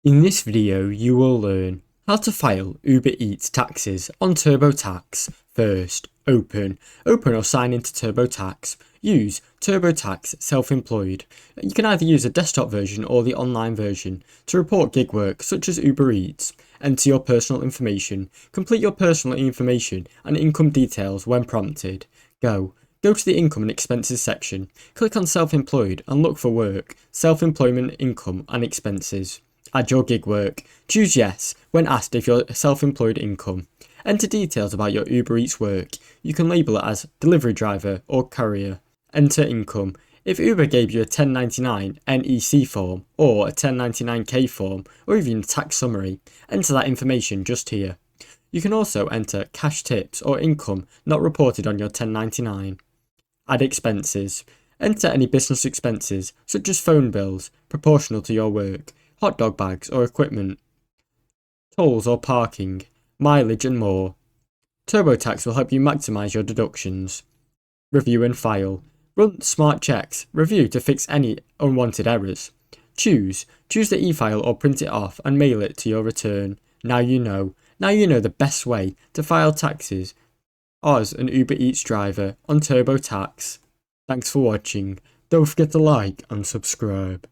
In this video, you will learn how to file Uber Eats taxes on TurboTax. First, open or sign into TurboTax. Use TurboTax Self-Employed. You can either use a desktop version or the online version to report gig work such as Uber Eats. Enter your personal information. Complete your personal information and income details when prompted. Go to the income and expenses section. Click on Self-Employed and look for work, self-employment income and expenses. Add your gig work. Choose yes when asked if you're self-employed income. Enter details about your Uber Eats work. You can label it as delivery driver or courier. Enter income. If Uber gave you a 1099 NEC form or a 1099K form or even a tax summary, enter that information just here. You can also enter cash tips or income not reported on your 1099. Add expenses. Enter any business expenses such as phone bills proportional to your work, hot dog bags or equipment, tolls or parking, mileage and more. TurboTax will help you maximize your deductions. Review and file. Run smart checks. Review to fix any unwanted errors. Choose the e-file or print it off and mail it to your return. Now you know the best way to file taxes as an Uber Eats driver on TurboTax. Thanks for watching. Don't forget to like and subscribe.